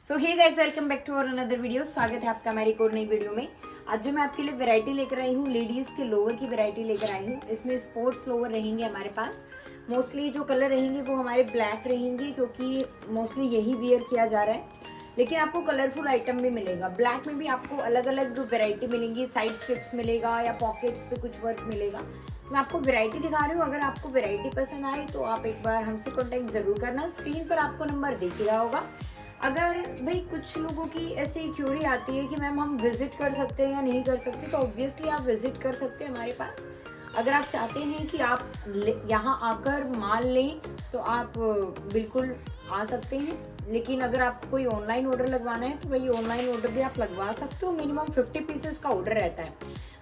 So hey guys, welcome back to our another video. स्वागत है आपका हमारी एक और नई वीडियो में। आज जो मैं आपके लिए वैरायटी लेकर आई हूँ, लेडीज़ के लोअर की वैरायटी लेकर आई हूँ। इसमें स्पोर्ट्स लोअर रहेंगे हमारे पास। मोस्टली जो कलर रहेंगे वो हमारे ब्लैक रहेंगे, क्योंकि मोस्टली यही वियर किया जा रहा है। लेकिन आपको कलरफुल आइटम भी मिलेगा। ब्लैक में भी आपको अलग अलग वैरायटी मिलेंगी। साइड स्ट्रिप्स मिलेगा या पॉकेट्स पे कुछ वर्क मिलेगा। मैं आपको वैरायटी दिखा रही हूँ। अगर आपको वैरायटी पसंद आए तो आप एक बार हमसे कॉन्टेक्ट जरूर करना। स्क्रीन पर आपको नंबर दिख रहा होगा। अगर भाई कुछ लोगों की ऐसी क्यूरी आती है कि मैम हम विजिट कर सकते हैं या नहीं कर सकते, तो ऑब्वियसली आप विजिट कर सकते हैं हमारे पास। अगर आप चाहते हैं कि आप यहाँ आकर माल लें तो आप बिल्कुल आ सकते हैं। लेकिन अगर आपको कोई ऑनलाइन ऑर्डर लगवाना है तो वही ऑनलाइन ऑर्डर भी आप लगवा सकते हो। मिनिमम 50 पीसेस का ऑर्डर रहता है।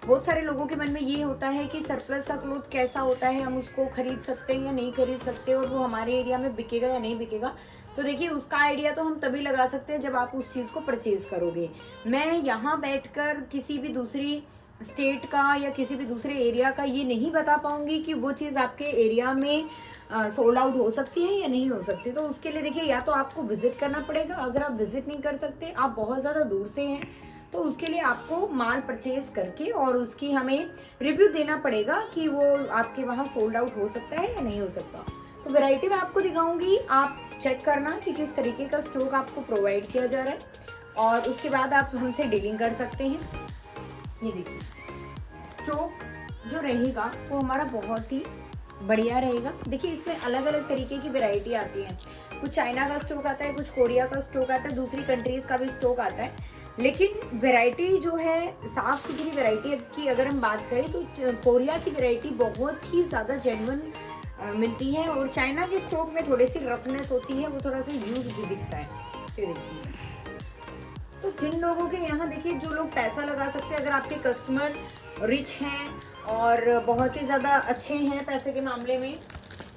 बहुत सारे लोगों के मन में ये होता है कि सरप्लस का क्लोथ कैसा होता है, हम उसको खरीद सकते हैं या नहीं खरीद सकते, और वो हमारे एरिया में बिकेगा या नहीं बिकेगा। तो देखिए, उसका आइडिया तो हम तभी लगा सकते हैं जब आप उस चीज़ को परचेज करोगे। मैं यहाँ बैठकर किसी भी दूसरी स्टेट का या किसी भी दूसरे एरिया का ये नहीं बता पाऊंगी कि वो चीज़ आपके एरिया में सोल्ड आउट हो सकती है या नहीं हो सकती। तो उसके लिए देखिए, या तो आपको विजिट करना पड़ेगा। अगर आप विजिट नहीं कर सकते, आप बहुत ज़्यादा दूर से हैं, तो उसके लिए आपको माल परचेज करके और उसकी हमें रिव्यू देना पड़ेगा कि वो आपके वहाँ सोल्ड आउट हो सकता है या नहीं हो सकता। तो वैरायटी में आपको दिखाऊंगी, आप चेक करना कि किस तरीके का स्टॉक आपको प्रोवाइड किया जा रहा है, और उसके बाद आप हमसे डीलिंग कर सकते हैं। ये देखिए, स्टॉक जो रहेगा वो हमारा बहुत ही बढ़िया रहेगा। देखिए, इसमें अलग अलग तरीके की वैरायटी आती है। कुछ चाइना का स्टॉक आता है, कुछ कोरिया का स्टॉक आता है, दूसरी कंट्रीज का भी स्टॉक आता है। लेकिन वैरायटी जो है, साफ सुथरी वैरायटी की अगर हम बात करें तो कोरिया की वैरायटी बहुत ही ज़्यादा जेन्युइन मिलती है, और चाइना के स्टॉक में थोड़ी सी रफनेस होती है, वो थोड़ा सा यूज भी दिखता है। ये देखिए, तो जिन लोगों के यहाँ देखिए, जो लोग पैसा लगा सकते हैं, अगर आपके कस्टमर रिच हैं और बहुत ही ज़्यादा अच्छे हैं पैसे के मामले में,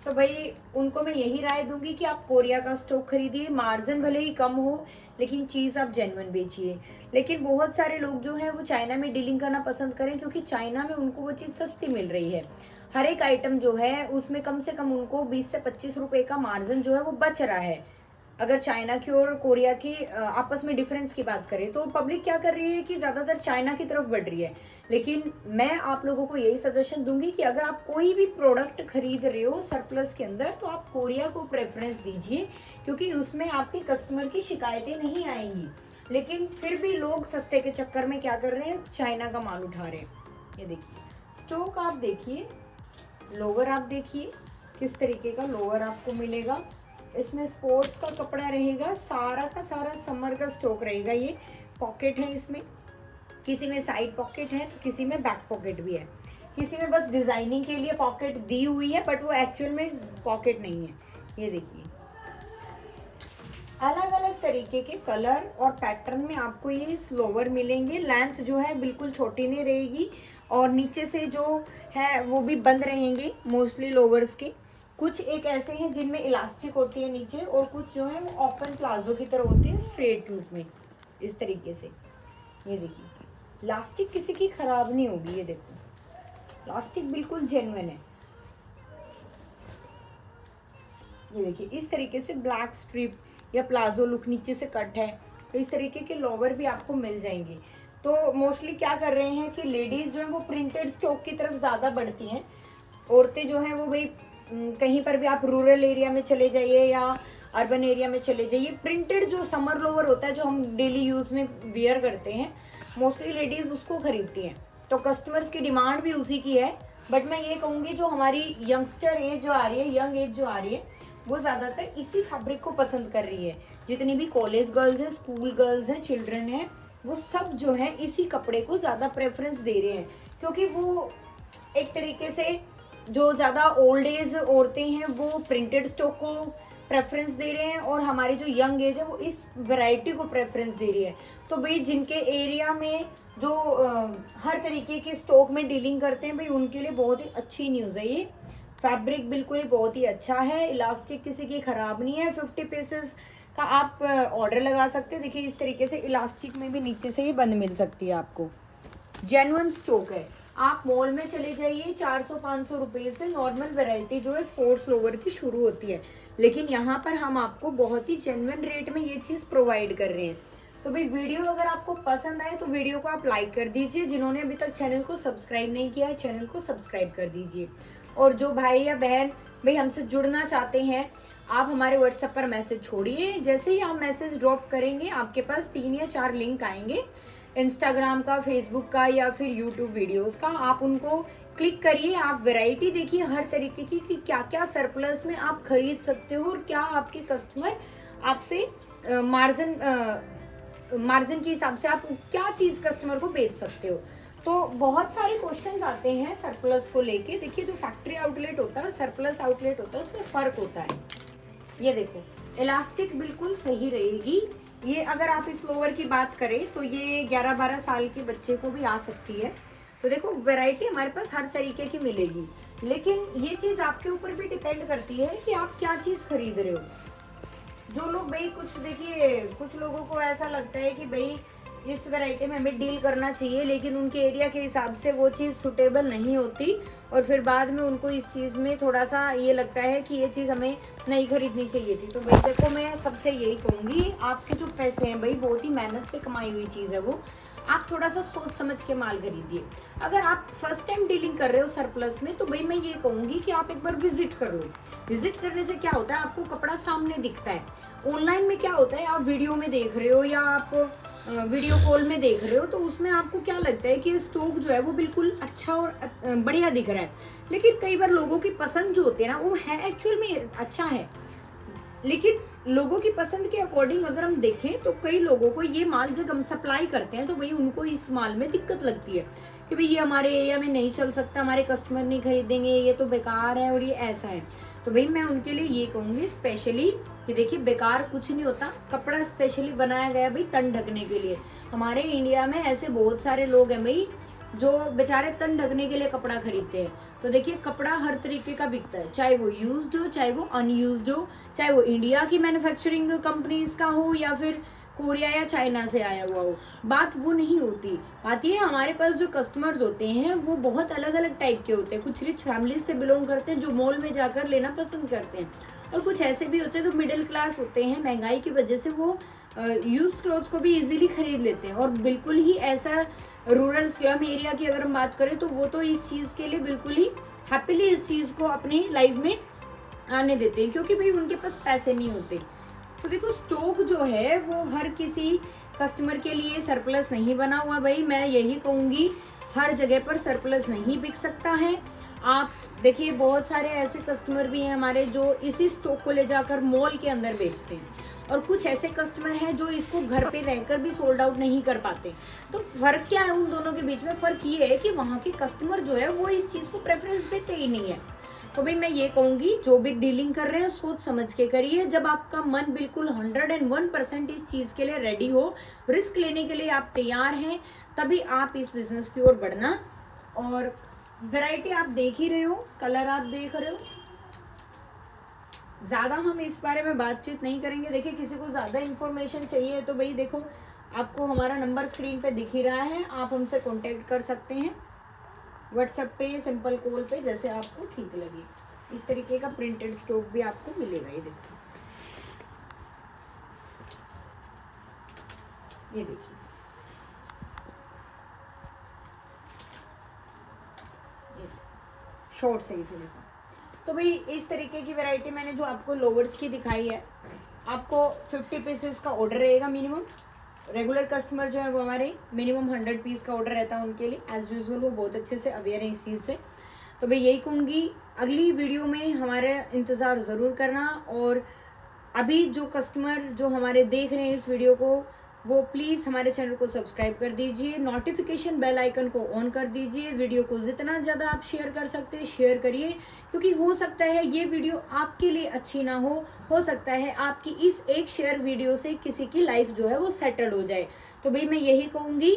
तो भाई उनको मैं यही राय दूंगी कि आप कोरिया का स्टॉक खरीदिए। मार्जिन भले ही कम हो, लेकिन चीज़ आप जेन्युइन बेचिए। लेकिन बहुत सारे लोग जो हैं वो चाइना में डीलिंग करना पसंद करें, क्योंकि चाइना में उनको वो चीज़ सस्ती मिल रही है। हर एक आइटम जो है उसमें कम से कम उनको 20 से 25 रुपए का मार्जिन जो है वो बच रहा है। अगर चाइना की और कोरिया की आपस में डिफरेंस की बात करें, तो पब्लिक क्या कर रही है कि ज़्यादातर चाइना की तरफ बढ़ रही है। लेकिन मैं आप लोगों को यही सजेशन दूंगी कि अगर आप कोई भी प्रोडक्ट खरीद रहे हो सरप्लस के अंदर, तो आप कोरिया को प्रेफरेंस दीजिए, क्योंकि उसमें आपके कस्टमर की शिकायतें नहीं आएंगी। लेकिन फिर भी लोग सस्ते के चक्कर में क्या कर रहे हैं, चाइना का माल उठा रहे हैं। ये देखिए, स्टॉक आप देखिए, लोअर आप देखिए किस तरीके का लोअर आपको मिलेगा। इसमें स्पोर्ट्स का कपड़ा रहेगा, सारा का सारा समर का स्टॉक रहेगा। ये पॉकेट है, इसमें किसी में साइड पॉकेट है तो किसी में बैक पॉकेट भी है। किसी में बस डिजाइनिंग के लिए पॉकेट दी हुई है, बट वो एक्चुअल में पॉकेट नहीं है। ये देखिए, अलग अलग तरीके के कलर और पैटर्न में आपको ये लोअर मिलेंगे। लेंथ जो है बिल्कुल छोटी नहीं रहेगी, और नीचे से जो है वो भी बंद रहेंगे मोस्टली लोअर्स के। कुछ एक ऐसे हैं जिनमें इलास्टिक होती है नीचे, और कुछ जो है वो ओपन प्लाजो की तरह होती है स्ट्रेट लुक में, इस तरीके से। ये देखिए, इलास्टिक किसी की खराब नहीं होगी। ये देखो, इलास्टिक बिल्कुल जेन्युइन है। ये देखिए, इस तरीके से ब्लैक स्ट्रिप या प्लाजो लुक नीचे से कट है, तो इस तरीके के लोअर भी आपको मिल जाएंगे। तो मोस्टली क्या कर रहे हैं कि लेडीज जो है वो प्रिंटेड स्टॉक की तरफ ज़्यादा बढ़ती हैं। औरतें जो हैं वो भाई कहीं पर भी आप रूरल एरिया में चले जाइए या अर्बन एरिया में चले जाइए, प्रिंटेड जो समर लोअर होता है जो हम डेली यूज़ में वियर करते हैं, मोस्टली लेडीज़ उसको खरीदती हैं। तो कस्टमर्स की डिमांड भी उसी की है। बट मैं ये कहूँगी, जो हमारी यंगस्टर एज जो आ रही है, यंग एज जो आ रही है, वो ज़्यादातर इसी फैब्रिक को पसंद कर रही है। जितनी भी कॉलेज गर्ल्स हैं, स्कूल गर्ल्स हैं, चिल्ड्रन हैं, वो सब जो है इसी कपड़े को ज़्यादा प्रेफरेंस दे रहे हैं, क्योंकि वो एक तरीके से जो ज़्यादा ओल्ड एज औरतें हैं वो प्रिंटेड स्टॉक को प्रेफरेंस दे रहे हैं, और हमारी जो यंग एज है वो इस वैरायटी को प्रेफरेंस दे रही है। तो भाई जिनके एरिया में जो हर तरीके के स्टॉक में डीलिंग करते हैं, भाई उनके लिए बहुत ही अच्छी न्यूज़ है। ये फैब्रिक बिल्कुल ही बहुत ही अच्छा है, इलास्टिक किसी की ख़राब नहीं है। 50 पीसेस का आप ऑर्डर लगा सकते हैं। देखिए, इस तरीके से इलास्टिक में भी नीचे से ही बंद मिल सकती है आपको। जेन्युइन स्टॉक है। आप मॉल में चले जाइए, 400-500 रुपए से नॉर्मल वैरायटी जो है स्पोर्ट्स लोवर की शुरू होती है, लेकिन यहाँ पर हम आपको बहुत ही जेन्युइन रेट में ये चीज़ प्रोवाइड कर रहे हैं। तो भाई वीडियो अगर आपको पसंद आए तो वीडियो को आप लाइक कर दीजिए। जिन्होंने अभी तक चैनल को सब्सक्राइब नहीं किया है, चैनल को सब्सक्राइब कर दीजिए। और जो भाई या बहन भाई हमसे जुड़ना चाहते हैं, आप हमारे व्हाट्सएप पर मैसेज छोड़िए। जैसे ही आप मैसेज ड्रॉप करेंगे आपके पास 3 या 4 लिंक आएंगे, इंस्टाग्राम का, फेसबुक का या फिर यूट्यूब वीडियोस का। आप उनको क्लिक करिए, आप वैरायटी देखिए हर तरीके की कि क्या क्या सरप्लस में आप खरीद सकते हो और क्या आपके कस्टमर आपसे मार्जिन के हिसाब से आप क्या चीज़ कस्टमर को बेच सकते हो। तो बहुत सारे क्वेश्चंस आते हैं सरप्लस को लेके। देखिए जो फैक्ट्री आउटलेट होता है और सरप्लस आउटलेट होता है उसमें फ़र्क होता है। ये देखो इलास्टिक बिल्कुल सही रहेगी। ये अगर आप इस लोअर की बात करें तो ये 11-12 साल के बच्चे को भी आ सकती है। तो देखो वैरायटी हमारे पास हर तरीके की मिलेगी, लेकिन ये चीज़ आपके ऊपर भी डिपेंड करती है कि आप क्या चीज़ खरीद रहे हो। जो लोग भाई कुछ देखिए, कुछ लोगों को ऐसा लगता है कि भाई इस वैरायटी में हमें डील करना चाहिए, लेकिन उनके एरिया के हिसाब से वो चीज़ सुटेबल नहीं होती और फिर बाद में उनको इस चीज़ में थोड़ा सा ये लगता है कि ये चीज़ हमें नहीं खरीदनी चाहिए थी। तो भाई देखो मैं सबसे यही कहूँगी, आपके जो पैसे हैं भाई बहुत ही मेहनत से कमाई हुई चीज़ है वो, आप थोड़ा सा सोच समझ के माल खरीदिए। अगर आप फर्स्ट टाइम डीलिंग कर रहे हो सरप्लस में तो भाई मैं ये कहूँगी कि आप एक बार विजिट करो। विजिट करने से क्या होता है, आपको कपड़ा सामने दिखता है। ऑनलाइन में क्या होता है, आप वीडियो में देख रहे हो या आप वीडियो कॉल में देख रहे हो तो उसमें आपको क्या लगता है कि स्टॉक जो है वो बिल्कुल अच्छा और बढ़िया दिख रहा है, लेकिन कई बार लोगों की पसंद जो होती है ना वो है एक्चुअल में अच्छा है, लेकिन लोगों की पसंद के अकॉर्डिंग अगर हम देखें तो कई लोगों को ये माल जब हम सप्लाई करते हैं तो भाई उनको इस माल में दिक्कत लगती है कि भाई ये हमारे एरिया में नहीं चल सकता, हमारे कस्टमर नहीं खरीदेंगे, ये तो बेकार है और ये ऐसा है। तो भाई मैं उनके लिए ये कहूँगी स्पेशली कि देखिए बेकार कुछ नहीं होता, कपड़ा स्पेशली बनाया गया भाई तन ढकने के लिए। हमारे इंडिया में ऐसे बहुत सारे लोग हैं भाई जो बेचारे तन ढकने के लिए कपड़ा खरीदते हैं। तो देखिए कपड़ा हर तरीके का बिकता है, चाहे वो यूज्ड हो, चाहे वो अनयूज्ड हो, चाहे वो इंडिया की मैन्युफैक्चरिंग कंपनीज का हो या फिर कोरिया या चाइना से आया हुआ हो। बात वो नहीं होती, बात ये हमारे पास जो कस्टमर्स होते हैं वो बहुत अलग अलग टाइप के होते हैं। कुछ रिच फैमिलीज से बिलोंग करते हैं जो मॉल में जाकर लेना पसंद करते हैं, और कुछ ऐसे भी होते हैं जो मिडिल क्लास होते हैं, महंगाई की वजह से वो यूज क्लोथ्स को भी इजीली खरीद लेते हैं। और बिल्कुल ही ऐसा रूरल स्लम एरिया की अगर हम बात करें तो वो तो इस चीज़ के लिए बिल्कुल ही हैप्पीली इस चीज़ को अपनी लाइफ में आने देते हैं, क्योंकि भाई उनके पास पैसे नहीं होते। तो देखो स्टॉक जो है वो हर किसी कस्टमर के लिए सरप्लस नहीं बना हुआ भाई। मैं यही कहूँगी हर जगह पर सरप्लस नहीं बिक सकता है। आप देखिए बहुत सारे ऐसे कस्टमर भी हैं हमारे जो इसी स्टॉक को ले जाकर मॉल के अंदर बेचते हैं, और कुछ ऐसे कस्टमर हैं जो इसको घर पे रहकर भी सोल्ड आउट नहीं कर पाते। तो फर्क क्या है उन दोनों के बीच में? फर्क ये है कि वहाँ के कस्टमर जो है वो इस चीज़ को प्रेफरेंस देते ही नहीं है। तो भाई मैं ये कहूँगी जो भी डीलिंग कर रहे हैं सोच समझ के करिए। जब आपका मन बिल्कुल 101% इस चीज़ के लिए रेडी हो, रिस्क लेने के लिए आप तैयार हैं, तभी आप इस बिजनेस की ओर बढ़ना। और वैरायटी आप देख ही रहे हो, कलर आप देख रहे हो, ज़्यादा हम इस बारे में बातचीत नहीं करेंगे। देखिए किसी को ज़्यादा इन्फॉर्मेशन चाहिए तो भाई देखो आपको हमारा नंबर स्क्रीन पे दिख ही रहा है, आप हमसे कांटेक्ट कर सकते हैं व्हाट्सएप पे, सिंपल कॉल पे, जैसे आपको ठीक लगे। इस तरीके का प्रिंटेड स्टॉक भी आपको मिलेगा। ये देखिए, ये देखिए, शॉर्ट से ही थोड़ा सा। तो भाई इस तरीके की वैरायटी मैंने जो आपको लोवर्स की दिखाई है, आपको 50 पीसेस का ऑर्डर रहेगा मिनिमम। रेगुलर कस्टमर जो है वो हमारे मिनिमम 100 पीस का ऑर्डर रहता है उनके लिए। एज यूजुअल वो बहुत अच्छे से अवेयर है इस चीज़ से। तो मैं यही कहूँगी अगली वीडियो में हमारे इंतज़ार ज़रूर करना। और अभी जो कस्टमर जो हमारे देख रहे हैं इस वीडियो को, वो प्लीज़ हमारे चैनल को सब्सक्राइब कर दीजिए, नोटिफिकेशन बेल आइकन को ऑन कर दीजिए। वीडियो को जितना ज़्यादा आप शेयर कर सकते हैं शेयर करिए, क्योंकि हो सकता है ये वीडियो आपके लिए अच्छी ना हो सकता है आपकी इस एक शेयर वीडियो से किसी की लाइफ जो है वो सेटल हो जाए। तो भाई मैं यही कहूँगी,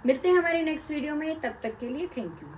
मिलते हैं हमारे नेक्स्ट वीडियो में, तब तक के लिए थैंक यू।